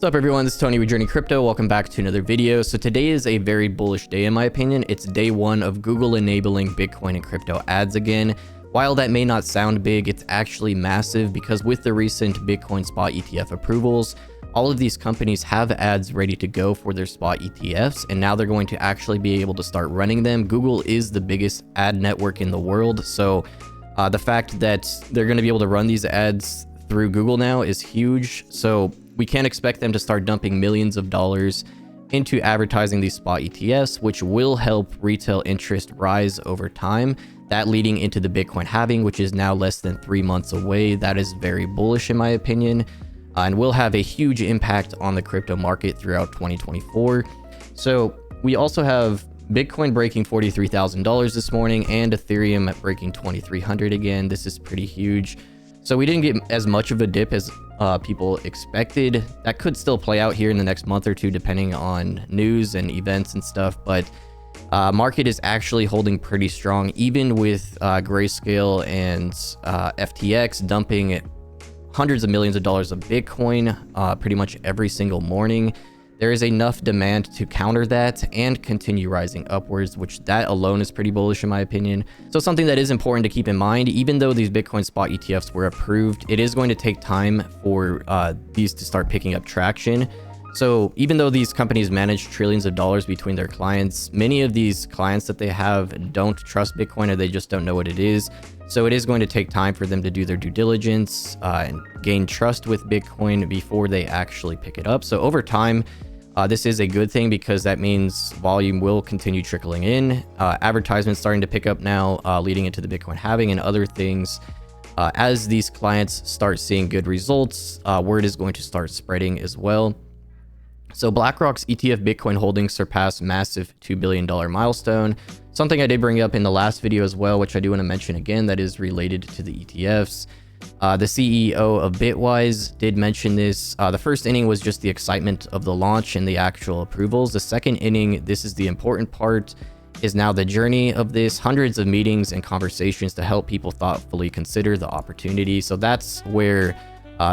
What's up everyone, this is Tony with JRNY Crypto. Welcome back to another video. So today is a very bullish day in my opinion. It's day one of Google enabling Bitcoin and crypto ads again. While that may not sound big, it's actually massive because with the recent Bitcoin spot ETF approvals, all of these companies have ads ready to go for their spot ETFs, and now they're going to actually be able to start running them. Google is the biggest ad network in the world, so the fact that they're going to be able to run these ads through Google now is huge. So we can't expect them to start dumping millions of dollars into advertising these spot ETFs, which will help retail interest rise over time. That leading into the Bitcoin halving, which is now less than 3 months away. That is very bullish in my opinion, and will have a huge impact on the crypto market throughout 2024. So we also have Bitcoin breaking $43,000 this morning and Ethereum breaking 2,300 again. This is pretty huge. So we didn't get as much of a dip as people expected. That could still play out here in the next month or two, depending on news and events and stuff. But market is actually holding pretty strong, even with Grayscale and FTX dumping hundreds of millions of dollars of Bitcoin pretty much every single morning. There is enough demand to counter that and continue rising upwards, which that alone is pretty bullish in my opinion. So something that is important to keep in mind, even though these Bitcoin spot ETFs were approved, it is going to take time for these to start picking up traction. So even though these companies manage trillions of dollars between their clients, many of these clients that they have don't trust Bitcoin, or they just don't know what it is. So it is going to take time for them to do their due diligence and gain trust with Bitcoin before they actually pick it up. So over time, this is a good thing because that means volume will continue trickling in. Advertisements starting to pick up now, leading into the Bitcoin halving and other things. As these clients start seeing good results, word is going to start spreading as well. So BlackRock's ETF Bitcoin holdings surpassed massive $2 billion milestone. Something I did bring up in the last video as well, which I do want to mention again, that is related to the ETFs. The CEO of Bitwise did mention this. The first inning was just the excitement of the launch and the actual approvals. The second inning, this is the important part, is now the journey of this. Hundreds of meetings and conversations to help people thoughtfully consider the opportunity. So that's where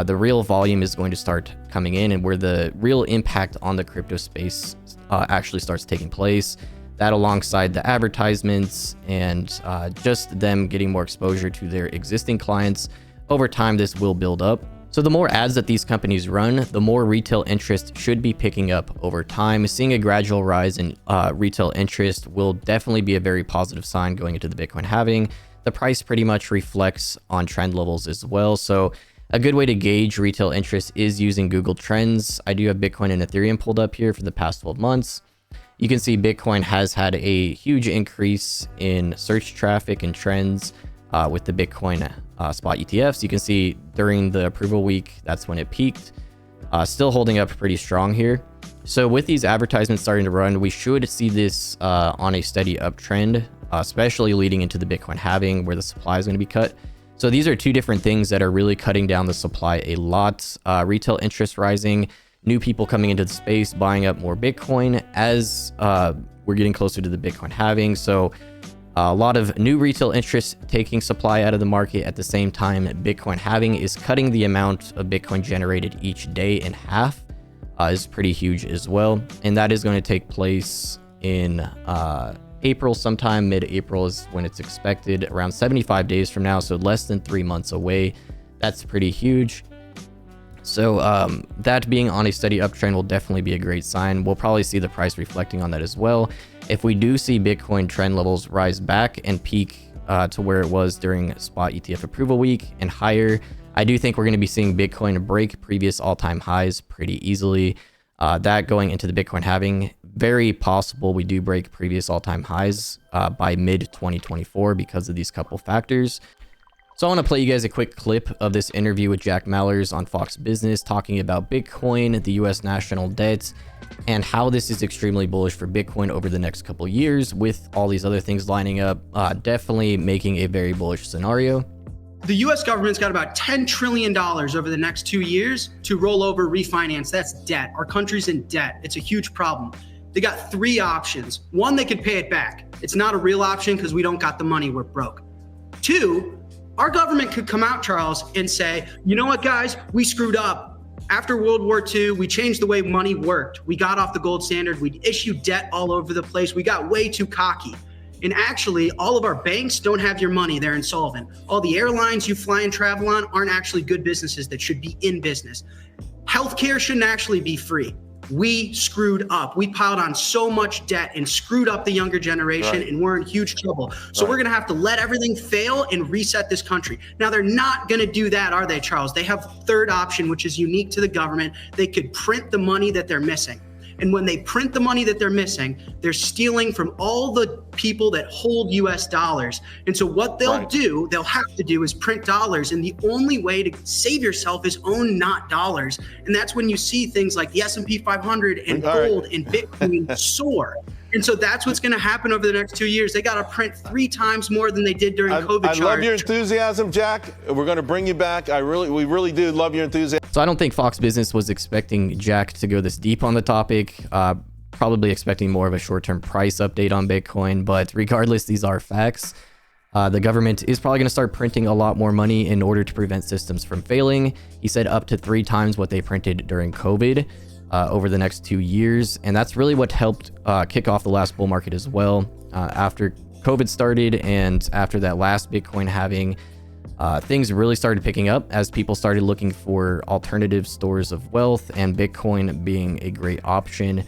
the real volume is going to start coming in, and where the real impact on the crypto space actually starts taking place. That alongside the advertisements and just them getting more exposure to their existing clients. Over time, this will build up. So the more ads that these companies run, the more retail interest should be picking up over time. Seeing a gradual rise in retail interest will definitely be a very positive sign going into the Bitcoin halving. The price pretty much reflects on trend levels as well. So a good way to gauge retail interest is using Google Trends. I do have Bitcoin and Ethereum pulled up here for the past 12 months. You can see Bitcoin has had a huge increase in search traffic and trends with the Bitcoin spot ETFs. You can see during the approval week, that's when it peaked. Still holding up pretty strong here. So with these advertisements starting to run, we should see this on a steady uptrend, especially leading into the Bitcoin halving where the supply is going to be cut. So these are two different things that are really cutting down the supply a lot. Retail interest rising, new people coming into the space, buying up more Bitcoin as we're getting closer to the Bitcoin halving. So a lot of new retail interest taking supply out of the market. At the same time, Bitcoin halving is cutting the amount of Bitcoin generated each day in half. Is pretty huge as well. And that is going to take place in April, sometime mid-April is when it's expected, around 75 days from now, so less than 3 months away. That's pretty huge. So that being on a steady uptrend will definitely be a great sign. We'll probably see the price reflecting on that as well. If we do see Bitcoin trend levels rise back and peak to where it was during spot ETF approval week and higher, I do think we're going to be seeing Bitcoin break previous all-time highs pretty easily. That going into the Bitcoin halving, very possible we do break previous all-time highs by mid-2024 because of these couple factors. So I want to play you guys a quick clip of this interview with Jack Mallers on Fox Business talking about Bitcoin, the US national debt, and how this is extremely bullish for Bitcoin over the next couple years with all these other things lining up, definitely making a very bullish scenario. The US government's got about $10 trillion over the next 2 years to roll over, refinance. That's debt. Our country's in debt. It's a huge problem. They got 3 options. 1, they could pay it back. It's not a real option because we don't got the money, we're broke. 2, our government could come out, Charles, and say, you know what, guys, we screwed up. After World War II, we changed the way money worked. We got off the gold standard. We issued debt all over the place. We got way too cocky. And actually, all of our banks don't have your money. They're insolvent. All the airlines you fly and travel on aren't actually good businesses that should be in business. Healthcare shouldn't actually be free. We screwed up. We piled on so much debt and screwed up the younger generation, and we're in huge trouble. So we're going to have to let everything fail and reset this country. Now, they're not going to do that, are they, Charles? They have third option, which is unique to the government. They could print the money that they're missing. And when they print the money that they're missing, they're stealing from all the people that hold US dollars. And so what they'll do, they'll have to do is print dollars. And the only way to save yourself is own not dollars. And that's when you see things like the S&P 500 and gold and Bitcoin soar. And so that's what's going to happen over the next 2 years. They got to print 3 times more than they did during COVID. I love your enthusiasm, Jack. We're going to bring you back. We really do love your enthusiasm. So I don't think Fox Business was expecting Jack to go this deep on the topic. Probably expecting more of a short-term price update on Bitcoin. But regardless, these are facts. The government is probably going to start printing a lot more money in order to prevent systems from failing. He said up to 3 times what they printed during COVID. Over the next 2 years. And that's really what helped kick off the last bull market as well. After COVID started and after that last Bitcoin halving, things really started picking up as people started looking for alternative stores of wealth, and Bitcoin being a great option.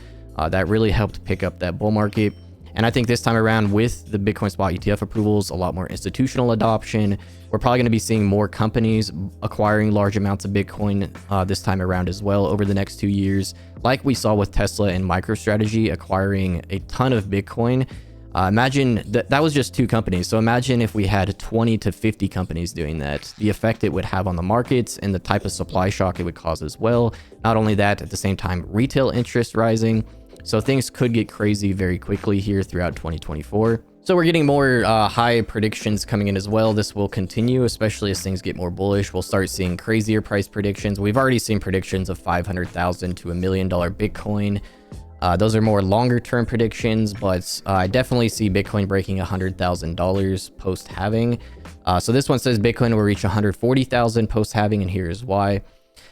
That really helped pick up that bull market. And I think this time around, with the Bitcoin spot ETF approvals, a lot more institutional adoption, we're probably going to be seeing more companies acquiring large amounts of Bitcoin this time around as well over the next 2 years, like we saw with Tesla and MicroStrategy acquiring a ton of Bitcoin. Imagine that was just 2 companies. So imagine if we had 20 to 50 companies doing that, the effect it would have on the markets and the type of supply shock it would cause as well. Not only that, at the same time, retail interest rising. So things could get crazy very quickly here throughout 2024. So we're getting more high predictions coming in as well. This will continue, especially as things get more bullish. We'll start seeing crazier price predictions. We've already seen predictions of $500,000 to $1 million Bitcoin. Those are more longer term predictions, but I definitely see Bitcoin breaking $100,000 post halving. So this one says Bitcoin will reach $140,000 post halving, and here is why.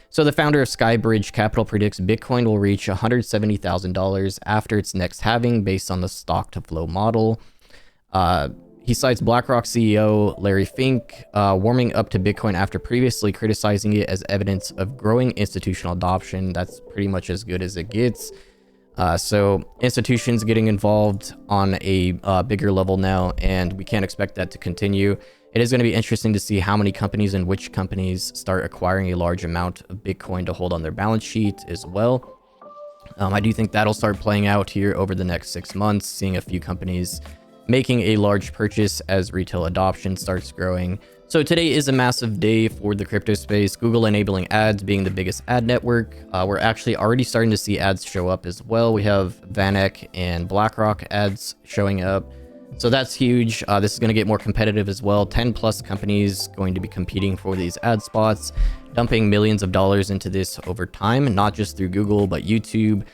So the founder of Skybridge Capital predicts Bitcoin will reach $170,000 after its next halving based on the stock to flow model. He cites BlackRock CEO Larry Fink warming up to Bitcoin after previously criticizing it as evidence of growing institutional adoption. That's pretty much as good as it gets. So institutions getting involved on a bigger level now, and we can't expect that to continue. It is going to be interesting to see how many companies and which companies start acquiring a large amount of Bitcoin to hold on their balance sheet as well. I do think that'll start playing out here over the next 6 months, seeing a few companies making a large purchase as retail adoption starts growing. So today is a massive day for the crypto space. Google enabling ads being the biggest ad network. We're actually already starting to see ads show up as well. We have VanEck and BlackRock ads showing up. So that's huge. This is going to get more competitive as well. 10 plus companies going to be competing for these ad spots, dumping millions of dollars into this over time, not just through Google, but YouTube,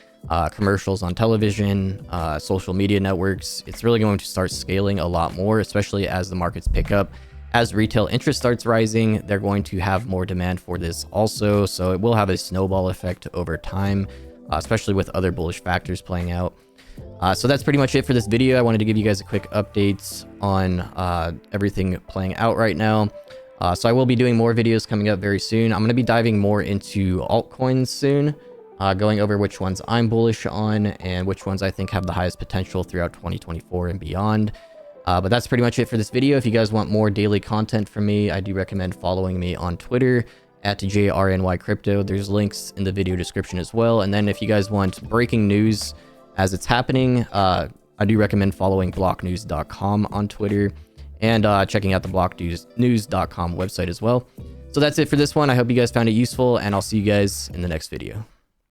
commercials on television, social media networks. It's really going to start scaling a lot more, especially as the markets pick up. As retail interest starts rising, they're going to have more demand for this also. So it will have a snowball effect over time, especially with other bullish factors playing out. So that's pretty much it for this video. I wanted to give you guys a quick update on everything playing out right now. So I will be doing more videos coming up very soon. I'm going to be diving more into altcoins soon, going over which ones I'm bullish on and which ones I think have the highest potential throughout 2024 and beyond. But that's pretty much it for this video. If you guys want more daily content from me, I do recommend following me on Twitter at JRNY Crypto. There's links in the video description as well. And then if you guys want breaking news as it's happening, I do recommend following blocknews.com on Twitter and checking out the blocknews.com website as well. So that's it for this one. I hope you guys found it useful, and I'll see you guys in the next video.